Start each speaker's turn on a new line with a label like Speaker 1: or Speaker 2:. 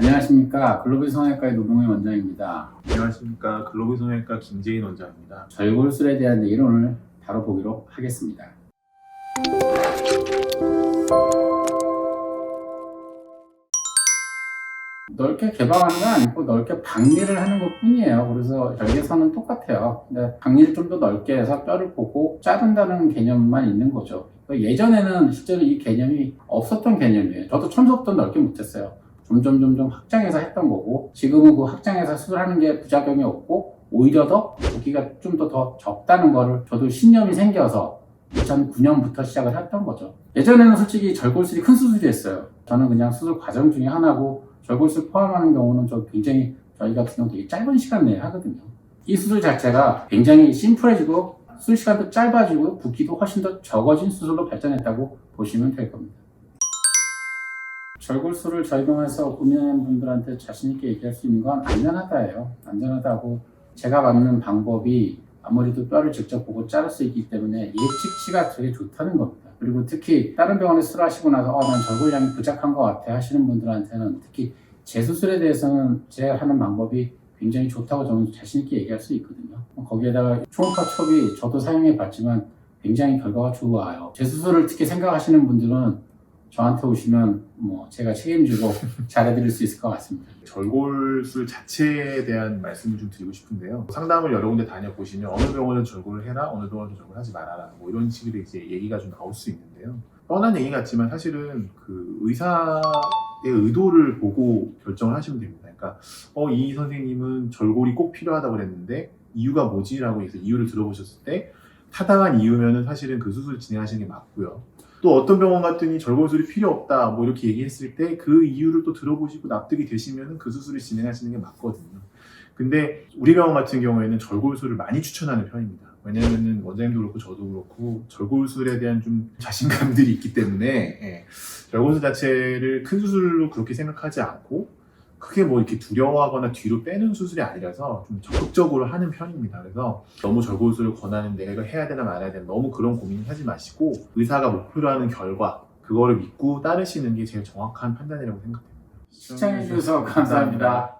Speaker 1: 안녕하십니까. 글로벌 성형외과의 노봉의 원장입니다.
Speaker 2: 안녕하십니까. 글로벌 성형외과 김재인 원장입니다.
Speaker 1: 절골술에 대한 얘기를 오늘 다뤄보기로 하겠습니다. 넓게 개방하는 건 아니고 넓게 박리를 하는 것 뿐이에요. 그래서 절개선은 똑같아요. 근데 박리를 좀 더 넓게 해서 뼈를 보고 자른다는 개념만 있는 거죠. 예전에는 실제로 이 개념이 없었던 개념이에요. 저도 처음부터 넓게 못했어요. 점점 확장해서 했던 거고, 지금은 그 확장해서 수술하는 게 부작용이 없고 오히려 더 부기가 좀 더 적다는 거를 저도 신념이 생겨서 2009년부터 시작을 했던 거죠. 예전에는 솔직히 절골술이 큰 수술이었어요. 저는 그냥 수술 과정 중에 하나고, 절골술 포함하는 경우는 굉장히 저희 같은 경우 되게 짧은 시간 내에 하거든요. 이 수술 자체가 굉장히 심플해지고 수술 시간도 짧아지고 붓기도 훨씬 더 적어진 수술로 발전했다고 보시면 될 겁니다. 절골술을 저희 병원에서 고민하는 분들한테 자신있게 얘기할 수 있는 건 안전하다예요. 안전하다고, 제가 맞는 방법이 아무래도 뼈를 직접 보고 자를 수 있기 때문에 예측치가 되게 좋다는 겁니다. 그리고 특히 다른 병원에 수술하시고 나서 난 절골량이 부족한 것 같아 하시는 분들한테는, 특히 재수술에 대해서는 제가 하는 방법이 굉장히 좋다고 저는 자신있게 얘기할 수 있거든요. 거기에다가 초음파 첩이 저도 사용해 봤지만 굉장히 결과가 좋아요. 재수술을 특히 생각하시는 분들은 저한테 오시면 제가 책임지고 잘해드릴 수 있을 것 같습니다.
Speaker 2: 절골술 자체에 대한 말씀을 좀 드리고 싶은데요. 상담을 여러 군데 다녀보시면 어느 병원은 절골을 해라, 어느 병원은 절골을 하지 말아라, 이런 식으로 이제 얘기가 좀 나올 수 있는데요. 뻔한 얘기 같지만 사실은 그 의사의 의도를 보고 결정을 하시면 됩니다. 그러니까 이 선생님은 절골이 꼭 필요하다고 그랬는데 이유가 뭐지? 라고 해서 이유를 들어보셨을 때 타당한 이유면은 사실은 그 수술을 진행하시는 게 맞고요. 또 어떤 병원 갔더니 절골술이 필요 없다 이렇게 얘기했을 때 그 이유를 또 들어보시고 납득이 되시면 그 수술을 진행하시는 게 맞거든요. 근데 우리 병원 같은 경우에는 절골술을 많이 추천하는 편입니다. 왜냐면은 원장님도 그렇고 저도 그렇고 절골술에 대한 좀 자신감들이 있기 때문에 절골술 자체를 큰 수술로 그렇게 생각하지 않고 크게 이렇게 두려워하거나 뒤로 빼는 수술이 아니라서 좀 적극적으로 하는 편입니다. 그래서 너무 절골술을 권하는 내가 이걸 해야 되나 말아야 되나 너무 그런 고민을 하지 마시고 의사가 목표로 하는 결과 그거를 믿고 따르시는 게 제일 정확한 판단이라고 생각합니다.
Speaker 1: 시청해주셔서 감사합니다.